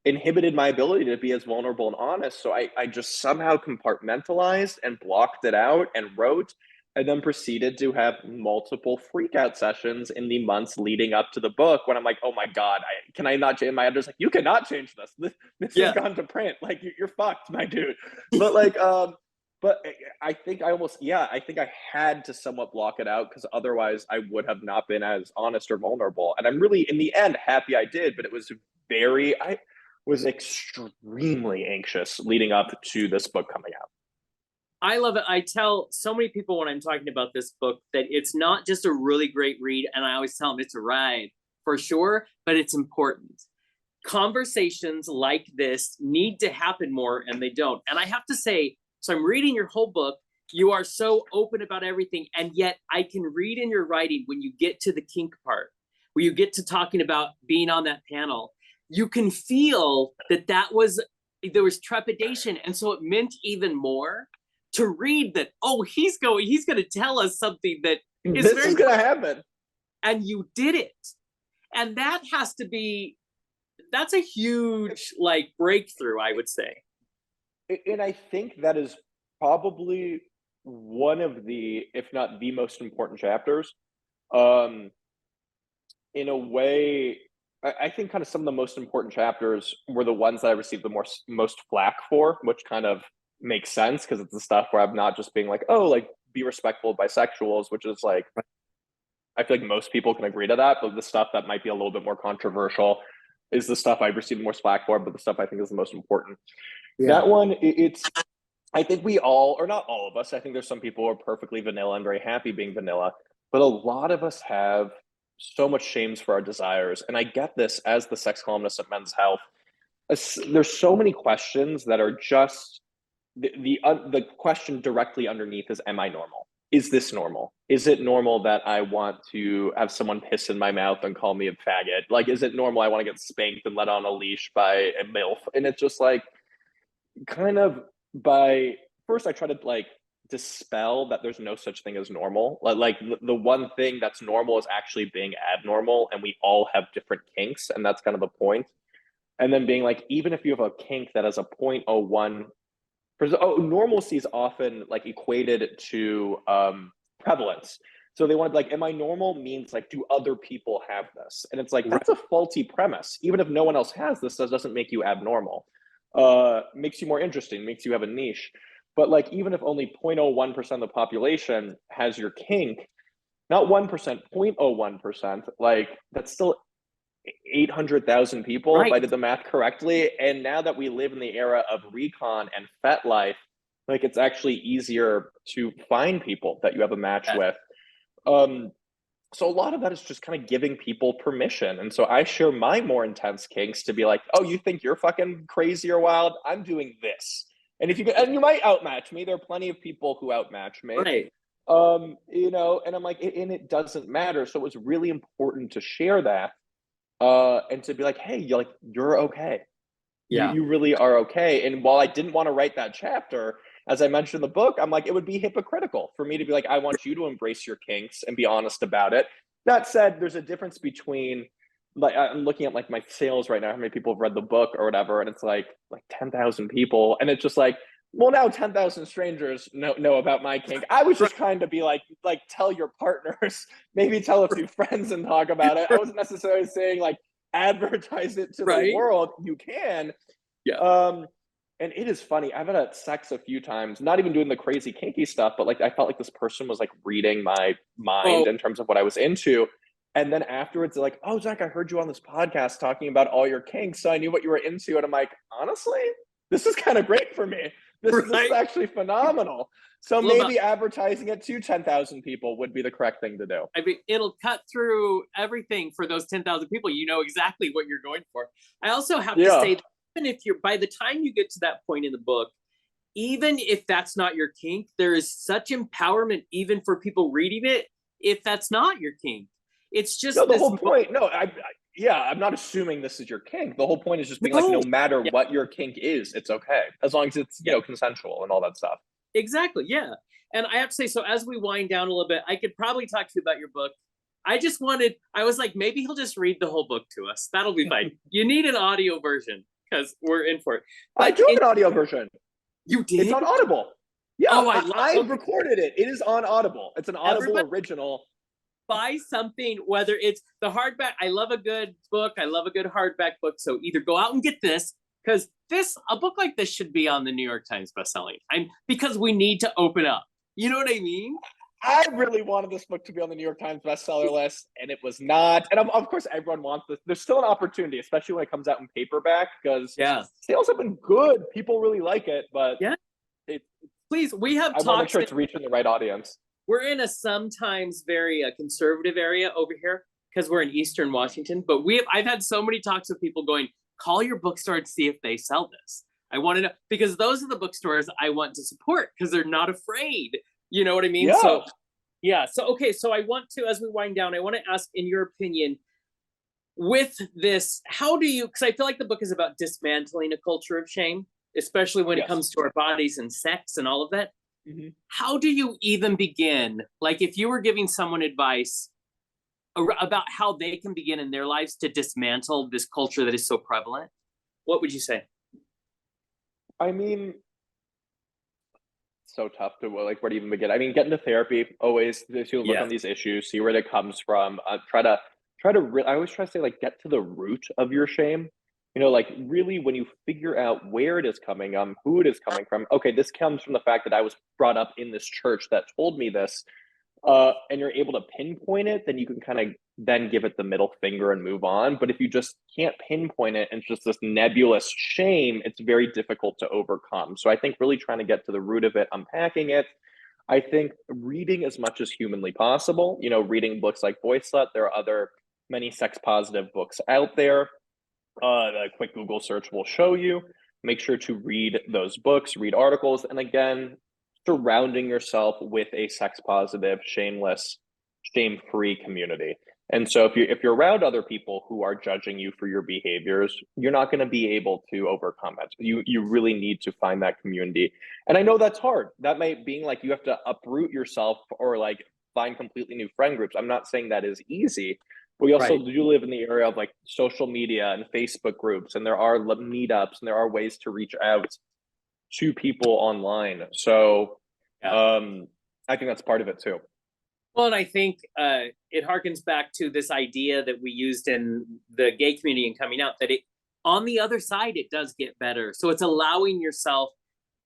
inhibited my ability to be as vulnerable and honest. So I just somehow compartmentalized and blocked it out and wrote, and then proceeded to have multiple freakout sessions in the months leading up to the book when I'm like, oh my God, can I not change my editor's like, you cannot change this. This has gone to print. Like you're fucked, my dude. But like, but I think I think I had to somewhat block it out because otherwise I would have not been as honest or vulnerable. And I'm really, in the end, happy I did, but it was I was extremely anxious leading up to this book coming out. I love it. I tell so many people when I'm talking about this book that it's not just a really great read, and I always tell them it's a ride for sure, but it's important. Conversations like this need to happen more, and they don't. And I have to say, so I'm reading your whole book. You are so open about everything, and yet I can read in your writing when you get to the kink part, where you get to talking about being on that panel, you can feel that there was trepidation, and so it meant even more to read that, oh, he's going to tell us something that is this is going to happen. And you did it. And that has to be, that's a huge like breakthrough, I would say. And I think that is probably one of the, if not the most important chapters. In a way, I think kind of some of the most important chapters were the ones that I received the most flack for, which kind of makes sense because it's the stuff where I'm not just being like, oh, like be respectful of bisexuals, which is like, I feel like most people can agree to that, but the stuff that might be a little bit more controversial is the stuff I've received more slack for, but the stuff I think is the most important. That one, I think we all, or not all of us, I think there's some people who are perfectly vanilla and very happy being vanilla. but a lot of us have so much shames for our desires. And I get this as the sex columnist at Men's Health. There's so many questions that are just the question directly underneath is, am I normal? Is this normal? Is it normal that I want to have someone piss in my mouth and call me a faggot? Like, is it normal I want to get spanked and let on a leash by a MILF? And it's just like, kind of by first I try to like dispel that there's no such thing as normal. Like the one thing that's normal is actually being abnormal, and we all have different kinks, and that's kind of the point. And then being like, even if you have a kink that has a 0.01, normalcy is often like equated to prevalence. So they want like, am I normal means like, do other people have this? And it's like, that's a faulty premise. Even if no one else has this, that doesn't make you abnormal. Makes you more interesting, makes you have a niche. But like, even if only 0.01% of the population has your kink, not 1%, 0.01%, like that's still 800,000 people, if I did the math correctly. And now that we live in the era of recon and FetLife, like it's actually easier to find people that you have a match with. So a lot of that is just kind of giving people permission. And so I share my more intense kinks to be like, oh, you think you're fucking crazy or wild? I'm doing this. And if you can, and you might outmatch me. There are plenty of people who outmatch me. Right. You know, and I'm like, and it doesn't matter. So it was really important to share that. And to be like, hey, you're okay. Yeah. You really are okay. And while I didn't want to write that chapter, as I mentioned in the book, I'm like, it would be hypocritical for me to be like, I want you to embrace your kinks and be honest about it. That said, there's a difference between, like, I'm looking at like my sales right now, how many people have read the book or whatever, and it's like 10,000 people, and it's just like, well, now 10,000 strangers know about my kink. I was just trying to be like tell your partners, maybe tell a few friends and talk about it. I wasn't necessarily saying like advertise it to the world. You can. Yeah. And it is funny. I've had sex a few times, not even doing the crazy kinky stuff, but like I felt like this person was like reading my mind in terms of what I was into. And then afterwards, they're like, oh, Zach, I heard you on this podcast talking about all your kinks, so I knew what you were into. And I'm like, honestly, this is kind of great for me. This is actually phenomenal. So maybe advertising it to 10,000 people would be the correct thing to do. I mean, it'll cut through everything for those 10,000 people. You know exactly what you're going for. I also have to say, even if you're, by the time you get to that point in the book, even if that's not your kink, there is such empowerment even for people reading it if that's not your kink. It's just the whole point. No, I'm not assuming this is your kink. The whole point is just being like, no matter what your kink is, it's okay. As long as it's, you know, consensual and all that stuff. Exactly, yeah. And I have to say, so as we wind down a little bit, I could probably talk to you about your book. I was like, maybe he'll just read the whole book to us. That'll be fine. You need an audio version because we're in for it. But I do have an audio version. You did? It's on Audible. Yeah, I love recorded it. It is on Audible. It's an Audible original. Buy something, whether it's the hardback. I love a good book. I love a good hardback book. So either go out and get this, because a book like this should be on the New York Times bestselling. Because we need to open up. You know what I mean? I really wanted this book to be on the New York Times bestseller list, and it was not. And of course, everyone wants this. There's still an opportunity, especially when it comes out in paperback, because sales have been good. People really like it, but please, we have. I want to make sure it's reaching the right audience. We're in a sometimes very conservative area over here because we're in Eastern Washington. But I've had so many talks with people going, call your bookstore and see if they sell this. I want to know, because those are the bookstores I want to support because they're not afraid. You know what I mean? Yeah. So, okay. So I want to, as we wind down, I want to ask, in your opinion, with this, how do you, because I feel like the book is about dismantling a culture of shame, especially when it comes to our bodies and sex and all of that. Mm-hmm. How do you even begin? Like, if you were giving someone advice about how they can begin in their lives to dismantle this culture that is so prevalent, what would you say? I mean, so tough to where to even begin. I mean, get into therapy, always to look on these issues, see where it comes from. I always try to say, like, get to the root of your shame. You know, like, really, when you figure out where it is coming, who it is coming from. Okay, this comes from the fact that I was brought up in this church that told me this, and you're able to pinpoint it, then you can kind of then give it the middle finger and move on. But if you just can't pinpoint it and it's just this nebulous shame, it's very difficult to overcome. So I think really trying to get to the root of it, unpacking it. I think reading as much as humanly possible, reading books like BoySlut. There are many sex positive books out there. A quick Google search will show you. Make sure to read those books, read articles, and again, surrounding yourself with a sex positive, shameless, shame-free community. And so if you're around other people who are judging you for your behaviors, you're not going to be able to overcome it. You really need to find that community. And I know that's hard. That might be like you have to uproot yourself or like find completely new friend groups. I'm not saying that is easy. But we also do live in the area of like social media and Facebook groups, and there are meetups and there are ways to reach out to people online. So I think that's part of it too. Well, and I think it harkens back to this idea that we used in the gay community and coming out, that on the other side, it does get better. So it's allowing yourself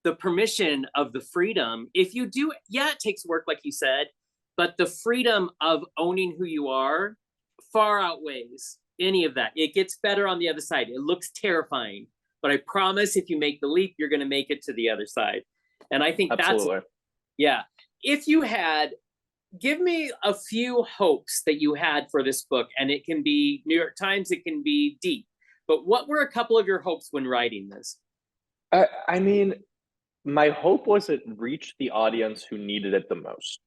the permission of the freedom. If you do, it takes work, like you said, but the freedom of owning who you are far outweighs any of that. It gets better on the other side. It looks terrifying, but I promise if you make the leap, you're going to make it to the other side. And I think Absolutely. If you had, give me a few hopes that you had for this book, and it can be New York Times, it can be deep, but what were a couple of your hopes when writing this? I mean, my hope was it reached the audience who needed it the most.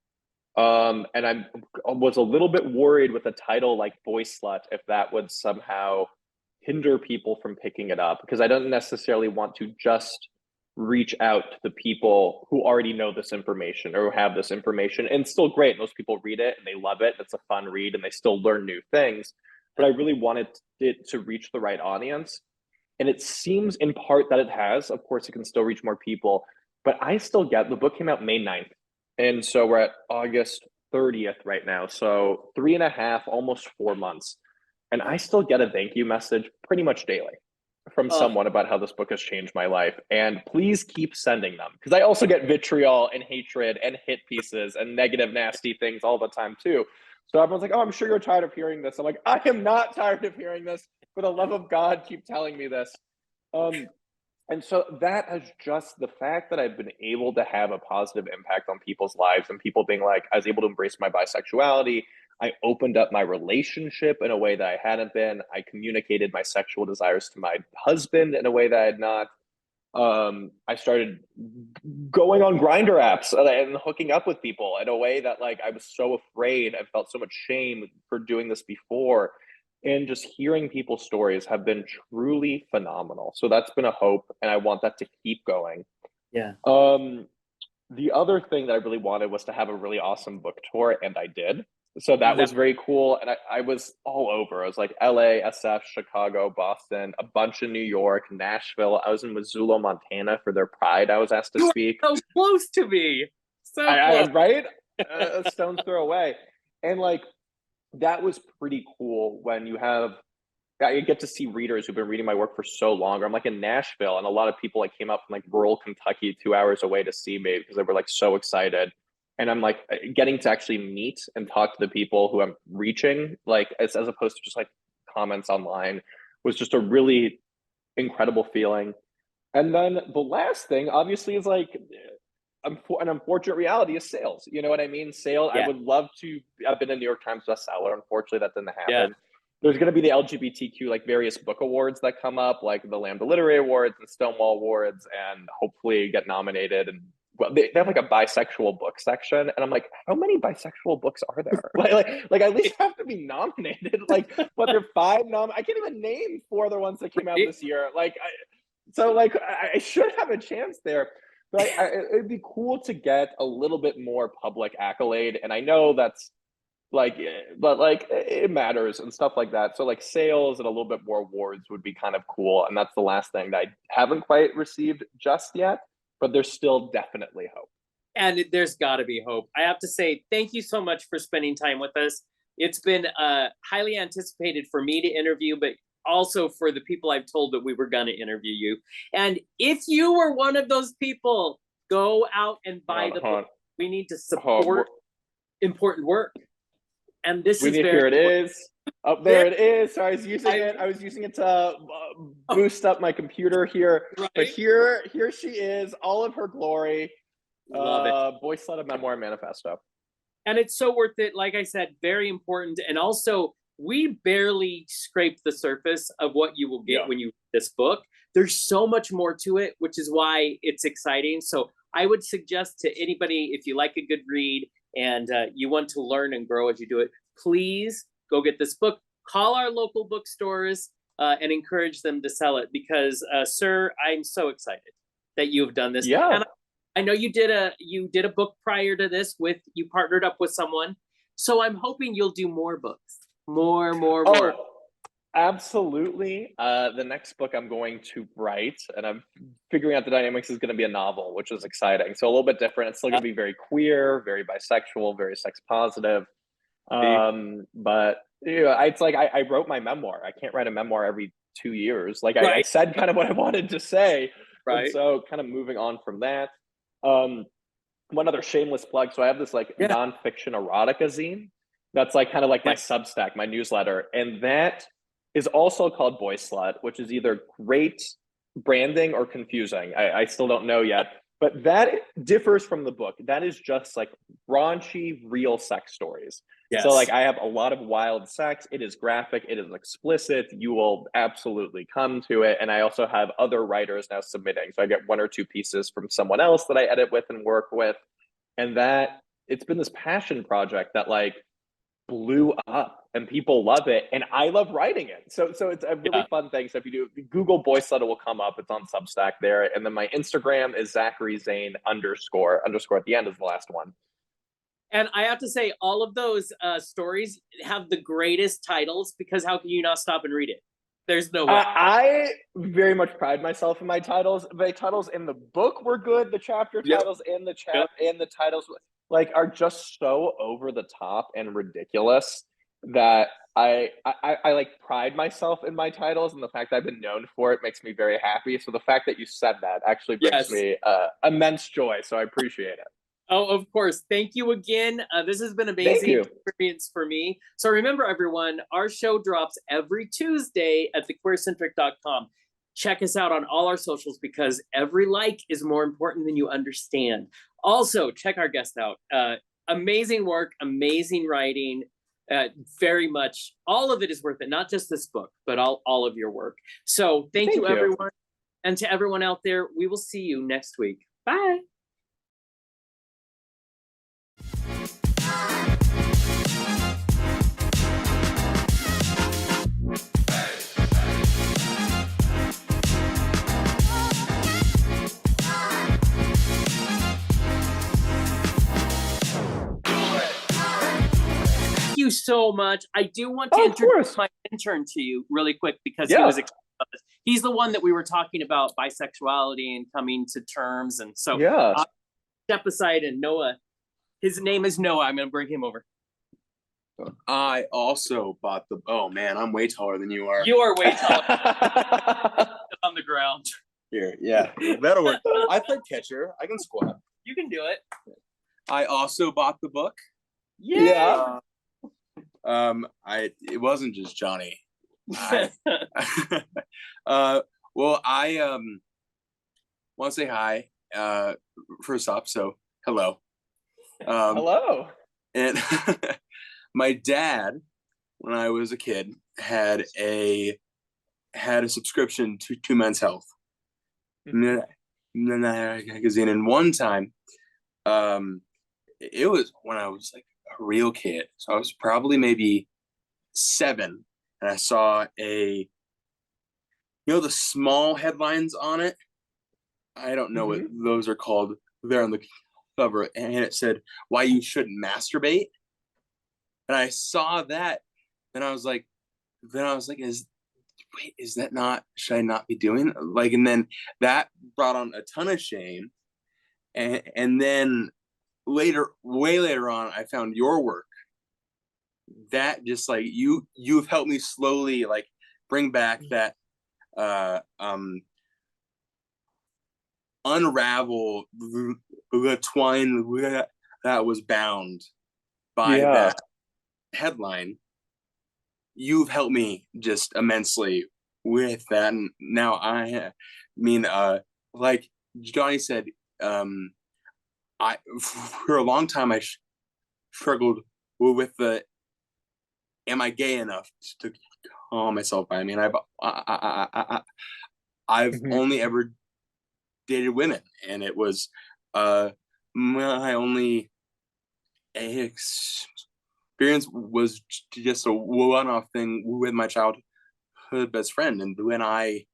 And I was a little bit worried with a title like BoySlut, if that would somehow hinder people from picking it up, because I don't necessarily want to just reach out to the people who already know this information or have this information. And it's still great. Those people read it and they love it. It's a fun read and they still learn new things. But I really wanted it to reach the right audience. And it seems in part that it has. Of course, it can still reach more people. But I still get, the book came out May 9th. And so we're at August 30th right now. So 3.5, almost 4 months. And I still get a thank you message pretty much daily from someone about how this book has changed my life. And please keep sending them, because I also get vitriol and hatred and hit pieces and negative, nasty things all the time too. So everyone's like, oh, I'm sure you're tired of hearing this. I'm like, I am not tired of hearing this. For the love of God, keep telling me this. And so that is just the fact that I've been able to have a positive impact on people's lives, and people being like, I was able to embrace my bisexuality. I opened up my relationship in a way that I hadn't been. I communicated my sexual desires to my husband in a way that I had not. I started going on Grindr apps and hooking up with people in a way that like I was so afraid. I felt so much shame for doing this before. And just hearing people's stories have been truly phenomenal. So that's been a hope, and I want that to keep going. Yeah. The other thing that I really wanted was to have a really awesome book tour, and I did. So that was very cool. And I was all over. I was like LA, SF, Chicago, Boston, a bunch of New York, Nashville. I was in Missoula, Montana for their Pride. I was asked to speak. So close to me. So close. Right? A stone's throw away. And like, that was pretty cool when I get to see readers who've been reading my work for so long. I'm like in Nashville, and a lot of people like came up from like rural Kentucky 2 hours away to see me because they were like so excited. And I'm like getting to actually meet and talk to the people who I'm reaching, like as opposed to just like comments online, was just a really incredible feeling. And then the last thing, obviously, is like an unfortunate reality is sales. You know what I mean? I would love to. I've been a New York Times bestseller. Unfortunately, that didn't happen. Yeah. There's going to be the LGBTQ like various book awards that come up, like the Lambda Literary Awards and Stonewall Awards, and hopefully get nominated. And well, they have like a bisexual book section, and I'm like, how many bisexual books are there? like at least have to be nominated. Like, but there are 5 I can't even name 4 other ones that came out this year. I should have a chance there. But it'd be cool to get a little bit more public accolade, and I know that's like, but like it matters and stuff like that. So like sales and a little bit more awards would be kind of cool, and that's the last thing that I haven't quite received just yet. But there's still definitely hope. And there's got to be hope. I have to say thank you so much for spending time with us. It's been highly anticipated for me to interview, but also for the people I've told that we were going to interview you. And if you were one of those people, go out and buy the book. We need to support important work. And this is here it is. Up there it is. So I was using it to boost up my computer here. Right? But here she is, all of her glory. Love it. BoySlut, a memoir manifesto. And it's so worth it. Like I said, very important. And also, we barely scraped the surface of what you will get when you read this book. There's so much more to it, which is why it's exciting. So I would suggest to anybody, if you like a good read and you want to learn and grow as you do it, please go get this book. Call our local bookstores and encourage them to sell it because, sir, I'm so excited that you have done this. Yeah. And I know you did a book prior to this you partnered up with someone. So I'm hoping you'll do more books. More. Oh, absolutely. The next book I'm going to write, and I'm figuring out the dynamics, is going to be a novel, which is exciting. So a little bit different. It's still going to be very queer, very bisexual, very sex positive. But it's like I wrote my memoir. I can't write a memoir every 2 years. Like I said kind of what I wanted to say. Right. And so kind of moving on from that. One other shameless plug. So I have this nonfiction erotica zine. That's like kind of like my Substack, my newsletter. And that is also called BoySlut, which is either great branding or confusing. I still don't know yet. But that differs from the book. That is just like raunchy, real sex stories. Yes. So like I have a lot of wild sex. It is graphic. It is explicit. You will absolutely come to it. And I also have other writers now submitting. So I get 1 or 2 pieces from someone else that I edit with and work with. And that it's been this passion project that like blew up and people love it. And I love writing it. So it's a really fun thing. So if you Google BoySlut, it will come up. It's on Substack there. And then my Instagram is Zachary Zane underscore at the end is the last one. And I have to say, all of those stories have the greatest titles because how can you not stop and read it? There's no way. I very much pride myself in my titles. My titles in the book were good. The chapter titles and the and the titles like are just so over the top and ridiculous that I like pride myself in my titles, and the fact that I've been known for it makes me very happy. So the fact that you said that actually brings me immense joy. So I appreciate it. Oh, of course. Thank you again. This has been an amazing experience for me. So remember, everyone, our show drops every Tuesday at thequeercentric.com. Check us out on all our socials because every like is more important than you understand. Also, check our guest out. Amazing work, amazing writing. Very much, all of it is worth it. Not just this book, but all of your work. So thank you, everyone. And to everyone out there, we will see you next week. Bye. You so much. I do want to introduce my intern to you really quick because he was excited about this. He's the one that we were talking about bisexuality and coming to terms. And so step aside, and Noah, his name is Noah. I'm going to bring him over. I also bought the, oh man, I'm way taller than you are. You are way taller. On the ground. Here, yeah, that'll work. I played catcher. I can squat. You can do it. I also bought the book. Yeah. It wasn't just Jonny. Well, I want to say hi. First off, so hello. Hello. And my dad, when I was a kid, had a subscription to Men's Health magazine, and one time, it was when I was like a real kid, so I was probably maybe 7, and I saw the small headlines on it. I don't know what those are called. They're on the cover, and it said why you shouldn't masturbate. And I saw that, and I was like, is that not, should I not be doing like? And then that brought on a ton of shame, and then way later on, I found your work. That just like you've helped me slowly like bring back that unravel the twine that was bound by that headline. You've helped me just immensely with that, and now I mean like Jonny said, for a long time I struggled with the am I gay enough to call myself bi? I mean, I've only ever dated women, and it was my only experience was just a one-off thing with my childhood best friend. And when I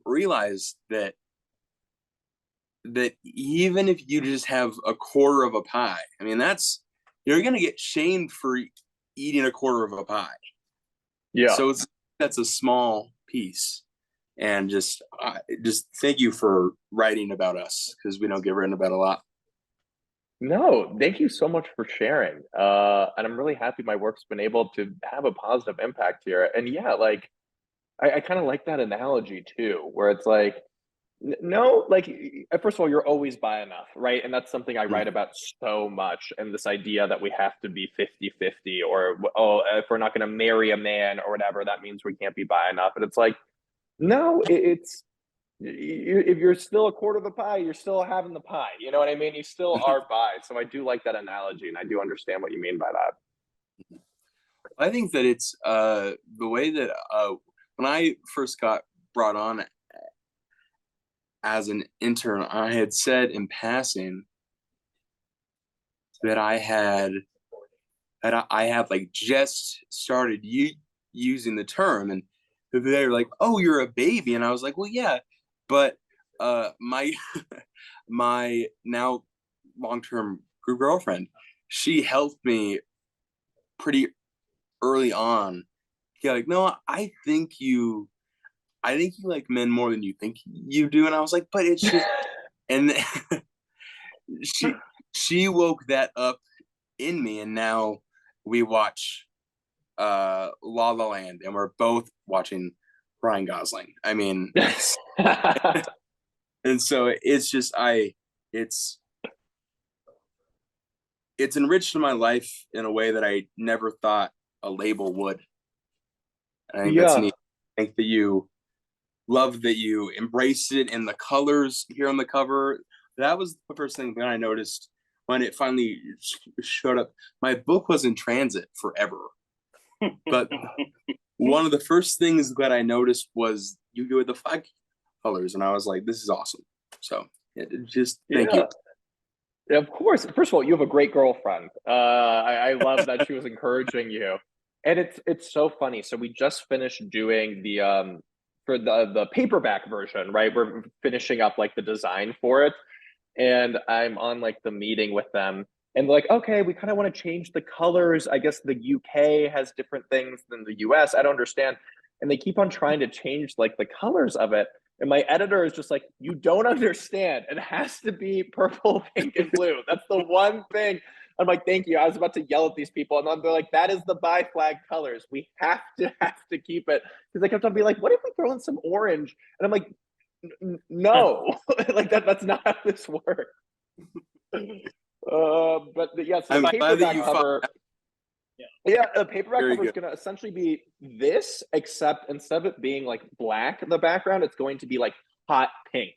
realized that even if you just have a quarter of a pie, I mean, you're gonna get shamed for eating a quarter of a pie. Yeah. So that's a small piece. And just thank you for writing about us, because we don't get written about a lot. No, thank you so much for sharing. And I'm really happy my work's been able to have a positive impact here. And yeah, like I kind of like that analogy too, where it's like, no, like first of all, you're always bi enough, right? And that's something I write about so much. And this idea that we have to be 50-50, or oh, if we're not going to marry a man or whatever, that means we can't be bi enough. And it's like, no, it's if you're still a quarter of the pie, you're still having the pie. You know what I mean? You still are bi. So I do like that analogy, and I do understand what you mean by that. I think that it's the way that when I first got brought on as an intern, I had said in passing that I had like just started using the term, and they were like, "Oh, you're a baby," and I was like, "Well, yeah, but my my now long-term girlfriend, she helped me pretty early on. Yeah, like, no, I think you like men more than you think you do," and I was like, "But it's just," and she woke that up in me, and now we watch La La Land, and we're both watching Ryan Gosling. I mean, and so it's just it's enriched my life in a way that I never thought a label would. I think that's Yeah. neat. I think that you love that you embraced it, and the colors here on the cover. That was the first thing that I noticed when it finally showed up. My book was in transit forever, but one of the first things that I noticed was you go with the flag colors, and I was like, "This is awesome." So just thank you. Of course. First of all, you have a great girlfriend. I love that she was encouraging you, and it's so funny. So we just finished doing the for the paperback version, right? We're finishing up like the design for it, and I'm on like the meeting with them, and like, okay, we kind of want to change the colors. I guess the UK has different things than the US. I don't understand, and they keep on trying to change like the colors of it. And my editor is just like, you don't understand. It has to be purple, pink, and blue. That's the one thing. I'm like, thank you. I was about to yell at these people. And they're like, that is the bi flag colors. We have to keep it. Because I kept on being like, what if we throw in some orange? And I'm like, no, like that's not how this works. But yes, I'm the glad that paperback you cover. Yeah, the paperback Very cover is good. going to essentially be this, except instead of it being like black in the background, it's going to be like hot pink.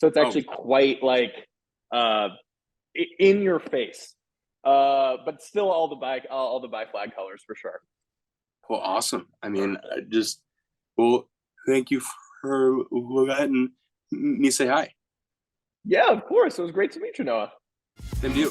So it's actually quite like in your face, but still all the bi flag colors for sure. Well, awesome. I mean, thank you for letting me say hi. Yeah, of course. It was great to meet you, Noah. Same to you.